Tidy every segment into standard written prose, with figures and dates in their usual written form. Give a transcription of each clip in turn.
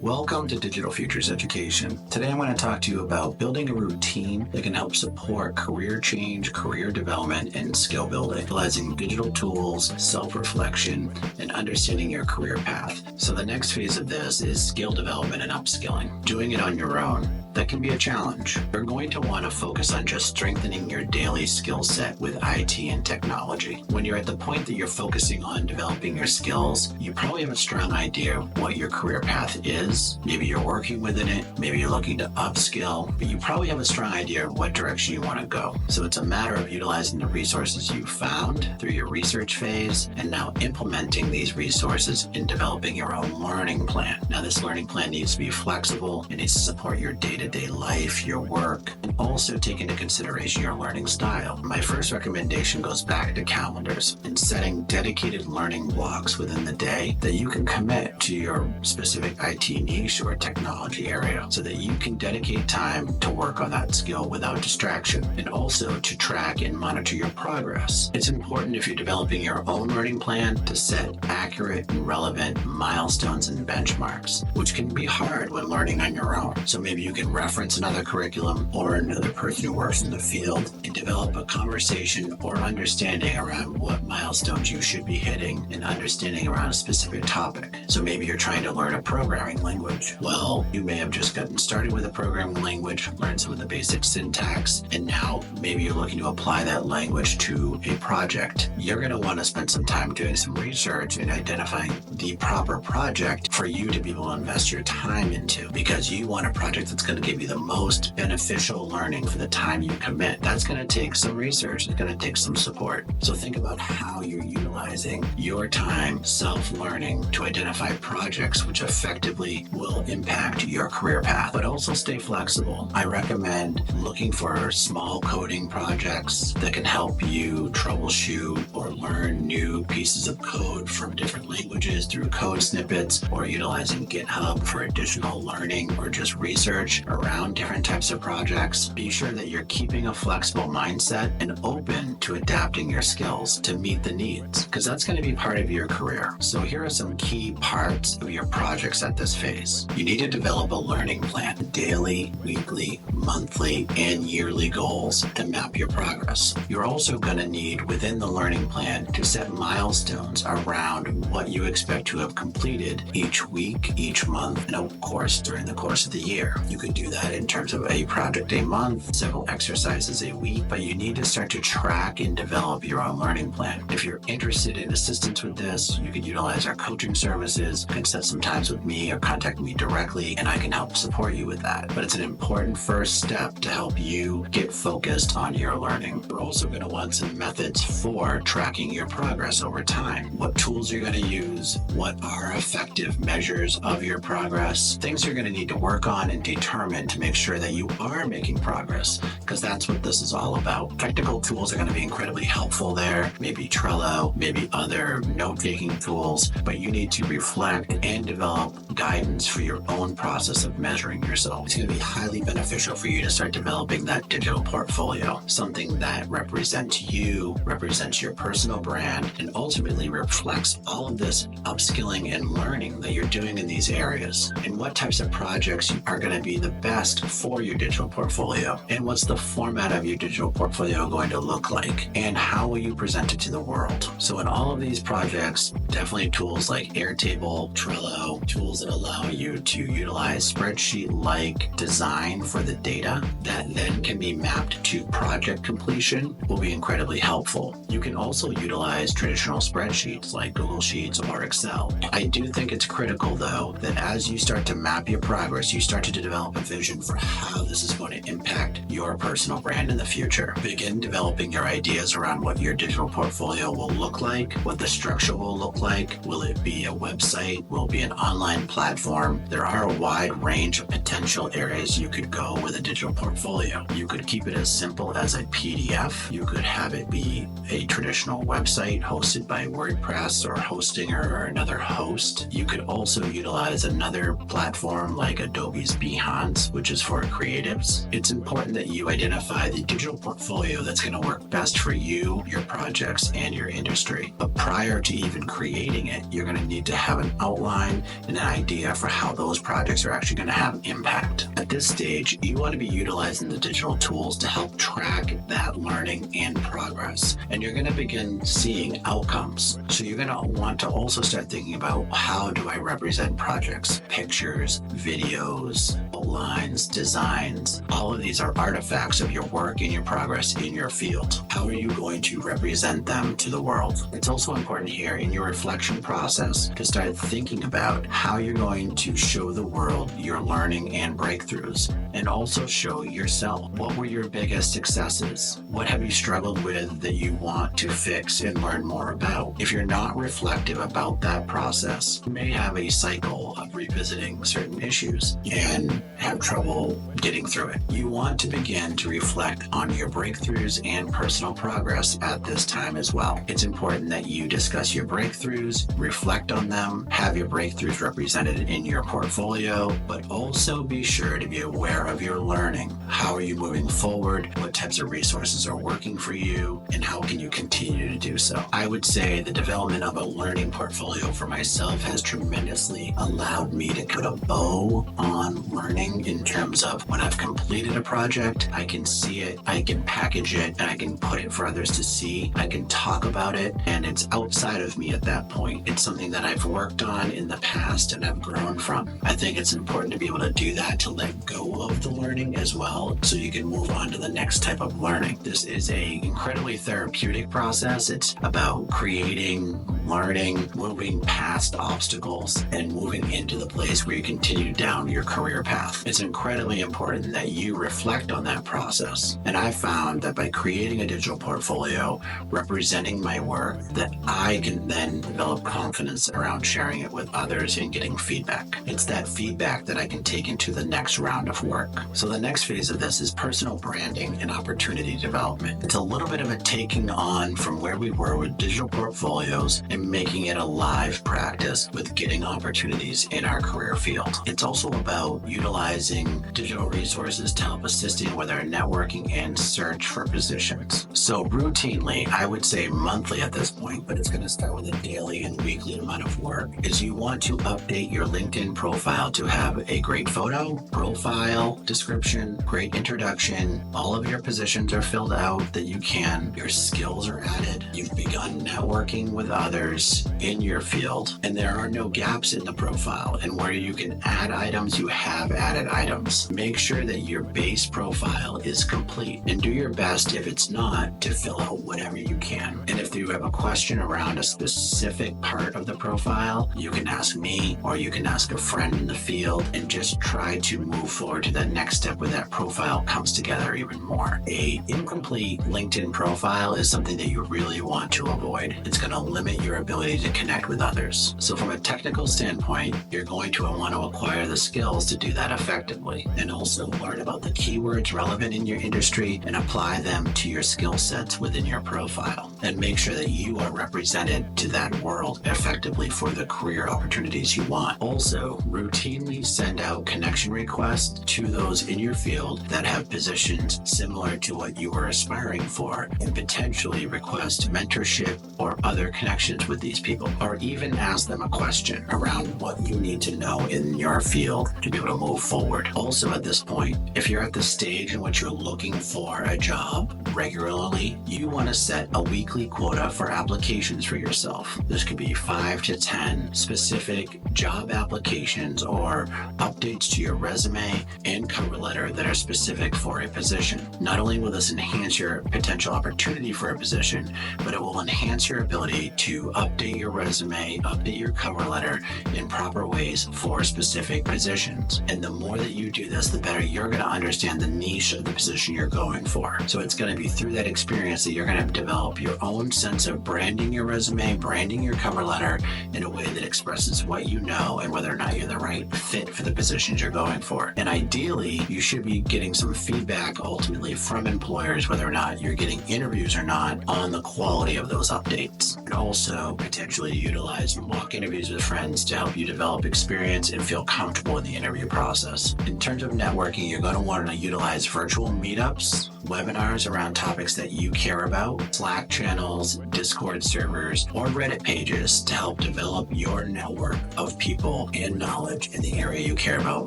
Welcome to Digital Futures Education. Today I'm going to talk to you about building a routine that can help support career change, career development, and skill building, utilizing digital tools, self-reflection, and understanding your career path. So the next phase of this is skill development and upskilling. Doing it on your own, that can be a challenge. You're going to want to focus on just strengthening your daily skill set with IT and technology. When you're at the point that you're focusing on developing your skills, you probably have a strong idea of what your career path is. Maybe you're working within it, maybe you're looking to upskill, but you probably have a strong idea of what direction you want to go. So it's a matter of utilizing the resources you found through your research phase and now implementing these resources in developing your own learning plan. Now, this learning plan needs to be flexible. It needs to support your day-to-day life, your work, and also take into consideration your learning style. My first recommendation goes back to calendars and setting dedicated learning blocks within the day that you can commit to your specific IT niche or technology area so that you can dedicate time to work on that skill without distraction and also to track and monitor your progress. It's important if you're developing your own learning plan to set accurate and relevant milestones and benchmarks, which can be hard when learning on your own. So maybe you can reference another curriculum or another person who works in the field and develop a conversation or understanding around what milestones you should be hitting and understanding around a specific topic. So maybe you're trying to learn a programming language. Well, you may have just gotten started with a programming language, learned some of the basic syntax, and now maybe you're looking to apply that language to a project. You're going to want to spend some time doing some research and identifying the proper project for you to be able to invest your time into, because you want a project that's going to give you the most beneficial learning for the time you commit. That's going to take some research. It's going to take some support. So think about how you're utilizing your time self-learning to identify projects which effectively will impact your career path, but also stay flexible. I recommend looking for small coding projects that can help you troubleshoot or learn new pieces of code from different languages through code snippets, or utilizing GitHub for additional learning or just research around different types of projects. Be sure that you're keeping a flexible mindset and open to adapting your skills to meet the needs, because that's going to be part of your career. So here are some key parts of your projects at this phase. You need to develop a learning plan, daily, weekly, monthly, and yearly goals to map your progress. You're also going to need within the learning plan to set milestones around what you expect to have completed each week, each month, and of course during the course of the year. You could do that in terms of a project a month, several exercises a week, but you need to start to track and develop your own learning plan. If you're interested in assistance with this, you could utilize our coaching services. You can set some times with me or contact me directly, and I can help support you with that. But it's an important first step to help you get focused on your learning. We're also going to want some methods for tracking your progress over time. What tools you're going to use, what are effective measures of your progress, things you're going to need to work on and determine to make sure that you are making progress, because that's what this is all about. Technical tools are going to be incredibly helpful there, maybe Trello, maybe other note-taking tools, but you need to reflect and develop guidance for your own process of measuring yourself. It's going to be highly beneficial for you to start developing that digital portfolio, something that represents you, represents your personal brand, and ultimately reflects all of this upskilling and learning that you're doing in these areas, and what types of projects are going to be the best for your digital portfolio, and what's the format of your digital portfolio going to look like, and how will you present it to the world. So in all of these projects, definitely tools like Airtable, Trello, tools that allow you to utilize spreadsheet-like design for the data that then can be mapped to project completion will be incredibly helpful. You can also utilize traditional spreadsheets like Google Sheets or Excel. I do think it's critical, though, that as you start to map your progress, you start to develop a vision for how this is going to impact your personal brand in the future. Begin developing your ideas around what your digital portfolio will look like, what the structure will look like. Will it be a website? Will it be an online platform? There are a wide range of potential areas you could go with a digital portfolio. You could keep it as simple as a PDF. You could have it be a traditional website hosted by WordPress or Hostinger or another host. You could also utilize another platform like Adobe's Behance audience, which is for creatives. It's important that you identify the digital portfolio that's going to work best for you, your projects, and your industry. But prior to even creating it, you're going to need to have an outline and an idea for how those projects are actually going to have impact. At this stage, you want to be utilizing the digital tools to help track that learning and progress. And you're going to begin seeing outcomes. So you're going to want to also start thinking about, how do I represent projects? Pictures, videos, outlines, designs. All of these are artifacts of your work and your progress in your field. How are you going to represent them to the world? It's also important here in your reflection process to start thinking about how you're going to show the world your learning and breakthroughs, and also show yourself. What were your biggest successes? What have you struggled with that you want to fix and learn more about? If you're not reflective about that process, you may have a cycle of revisiting certain issues and have trouble getting through it. You want to begin to reflect on your breakthroughs and personal progress at this time as well. It's important that you discuss your breakthroughs, reflect on them, have your breakthroughs represented in your portfolio, but also be sure to be aware of your learning. How are you moving forward? What types of resources are working for you? And how can you continue to do so? I would say the development of a learning portfolio for myself has tremendously allowed me to put a bow on learning in terms of when I've completed a project, I can see it, I can package it, and I can put it for others to see. I can talk about it, and it's outside of me at that point. It's something that I've worked on in the past and I've grown from. I think it's important to be able to do that, to let go of the learning as well, so you can move on to the next type of learning. This is a incredibly therapeutic process. It's about creating, learning, moving past obstacles, and moving into the place where you continue down your career path. It's incredibly important that you reflect on that process. And I found that by creating a digital portfolio representing my work, that I can then develop confidence around sharing it with others and getting feedback. It's that feedback that I can take into the next round of work. So the next phase of this is personal branding and opportunity development. It's a little bit of a taking on from where we were with digital portfolios and making it a live practice with getting opportunities in our career field. It's also about utilizing digital resources to help assisting with our networking and search for positions. So routinely, I would say monthly at this point, but it's going to start with a daily and weekly amount of work, is you want to update your LinkedIn profile to have a great photo, profile, description, great introduction. All of your positions are filled out that you can. Your skills are added. You've begun networking with others in your field, and there are no gaps in the profile. And where you can add items, you have added items. Make sure that your base profile is complete, and do your best, if it's not, to fill out whatever you can. And if you have a question around a specific part of the profile, you can ask me or you can ask a friend in the field, and just try to move forward to that next step where that profile comes together even more. A incomplete LinkedIn profile is something that you really want to avoid. It's going to limit your ability to connect with others. So from a technical standpoint, you're going to want to acquire the skills to do that effectively, and also learn about the keywords relevant in your industry and apply them to your skill sets within your profile, and make sure that you are represented to that world effectively for the career opportunities you want. Also, routinely send out connection requests to those in your field that have positions similar to what you are aspiring for, and potentially request mentorship or other connections with these people, or even ask them a question around what you need to know in your field to be able to move forward. Also, at this point, if you're at the stage in which you're looking for a job regularly, you want to set a weekly quota for applications for yourself. This could be 5 to 10 specific job applications or updates to your resume and cover letter that are specific for a position. Not only will this enhance your potential opportunity for a position, but it will enhance your ability to update your resume, update your cover letter in proper ways for specific positions. And the more that you do this, the better you're going to understand the niche of the position you're going for. So it's going to be through that experience that you're going to develop your own sense of branding your resume, branding your cover letter in a way that expresses what you know and whether or not you're the right fit for the positions you're going for. And ideally, you should be getting some feedback ultimately from employers, whether or not you're getting interviews or not, on the quality of those updates. And also potentially utilize mock interviews with friends to help you develop experience and feel comfortable in the interview process. tools. In terms of networking, you're going to want to utilize virtual meetups, webinars around topics that you care about, Slack channels, Discord servers, or Reddit pages to help develop your network of people and knowledge in the area you care about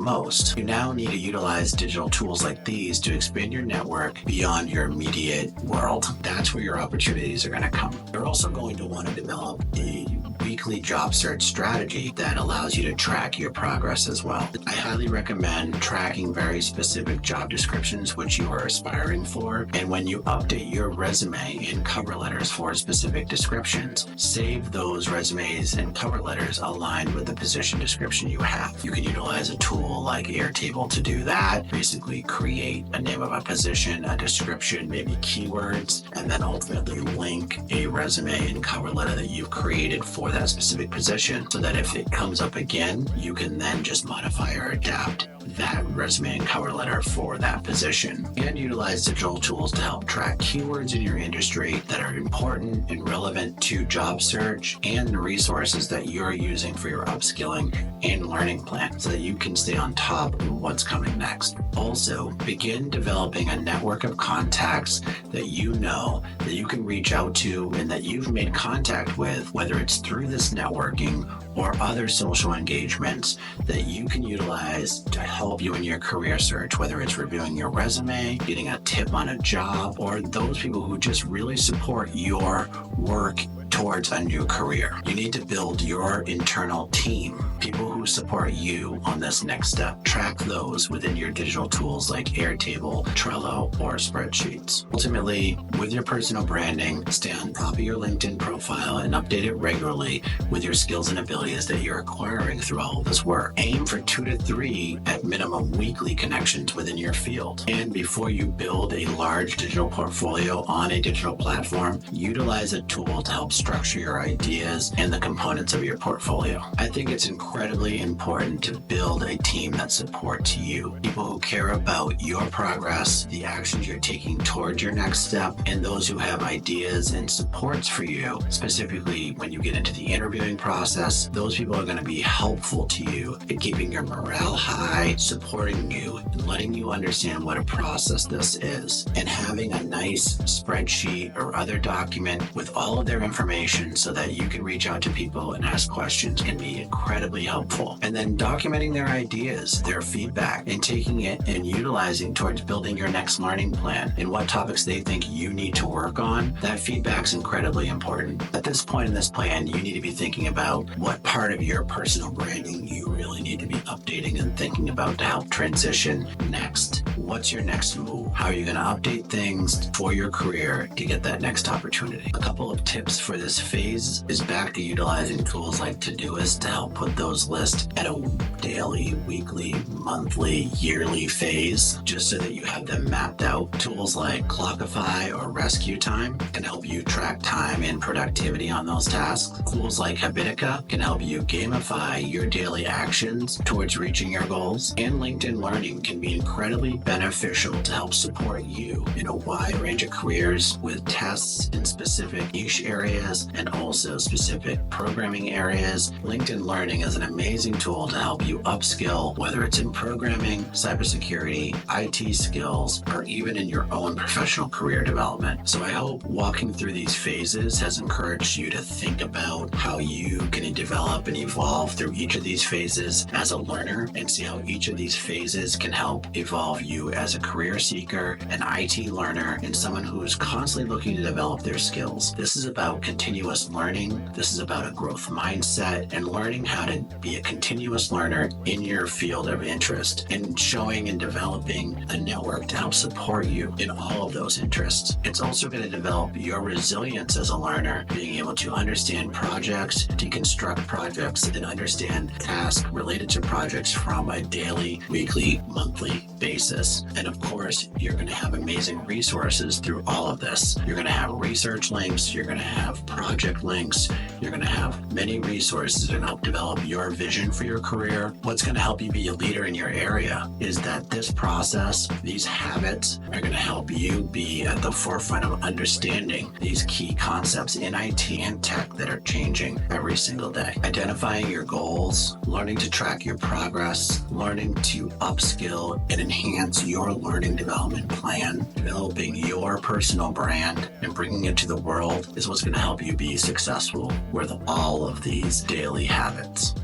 most. You now need to utilize digital tools like these to expand your network beyond your immediate world. That's where your opportunities are going to come. You're also going to want to develop a weekly job search strategy that allows you to track your progress as well. I highly recommend tracking very specific job descriptions which you are aspiring for, and when you update your resume and cover letters for specific descriptions, save those resumes and cover letters aligned with the position description you have. You can utilize a tool like Airtable to do that. Basically create a name of a position, a description, maybe keywords, and then ultimately link a resume and cover letter that you've created for that specific position, so that if it comes up again, you can then just modify or adapt that resume and cover letter for that position. And utilize digital tools to help track keywords in your industry that are important and relevant to job search, and the resources that you're using for your upskilling and learning plan, so that you can stay on top of what's coming next. Also, begin developing a network of contacts that you know that you can reach out to and that you've made contact with, whether it's through this networking or other social engagements that you can utilize to help you in your career search, whether it's reviewing your resume, getting a tip on a job, or those people who just really support your work towards a new career. You need to build your internal team, people who support you on this next step. Track those within your digital tools like Airtable, Trello, or spreadsheets. Ultimately, with your personal branding, stay on top of your LinkedIn profile and update it regularly with your skills and abilities that you're acquiring through all of this work. Aim for 2 to 3 at minimum weekly connections within your field. And before you build a large digital portfolio on a digital platform, utilize a tool to help structure your ideas and the components of your portfolio. I think it's incredibly important to build a team that supports you, people who care about your progress, the actions you're taking towards your next step, and those who have ideas and supports for you. Specifically, when you get into the interviewing process, those people are going to be helpful to you in keeping your morale high, supporting you, and letting you understand what a process this is. And having a nice spreadsheet or other document with all of their information so that you can reach out to people and ask questions can be incredibly helpful. And then documenting their ideas, their feedback, and taking it and utilizing towards building your next learning plan and what topics they think you need to work on. That feedback's incredibly important. At this point in this plan, you need to be thinking about what part of your personal branding you really need to be updating and thinking about to help transition next. What's your next move? How are you going to update things for your career to get that next opportunity? A couple of tips for this phase is back to utilizing tools like Todoist to help put those lists at a daily, weekly, monthly, yearly phase, just so that you have them mapped out. Tools like Clockify or Rescue Time can help you track time and productivity on those tasks. Tools like Habitica can help you gamify your daily actions towards reaching your goals. And LinkedIn Learning can be incredibly beneficial to help support you in a wide range of careers with tests in specific niche areas and also specific programming areas. LinkedIn Learning is an amazing tool to help you upskill, whether it's in programming, cybersecurity, IT skills, or even in your own professional career development. So I hope walking through these phases has encouraged you to think about how you can develop and evolve through each of these phases as a learner, and see how each of these phases can help evolve you as a career seeker, an IT learner, and someone who is constantly looking to develop their skills. This is about continuous learning. This is about a growth mindset and learning how to be a continuous learner in your field of interest, and showing and developing a network to help support you in all of those interests. It's also going to develop your resilience as a learner, being able to understand projects, deconstruct projects, and understand tasks related to projects from a daily, weekly, monthly basis. this. And of course, you're going to have amazing resources through all of this. You're going to have research links, you're going to have project links, you're going to have many resources that help develop your vision for your career. What's going to help you be a leader in your area is that this process, these habits are going to help you be at the forefront of understanding these key concepts in IT and tech that are changing every single day. Identifying your goals, learning to track your progress, learning to upskill and enhance your learning development plan, developing your personal brand and bringing it to the world is what's going to help you be successful with all of these daily habits.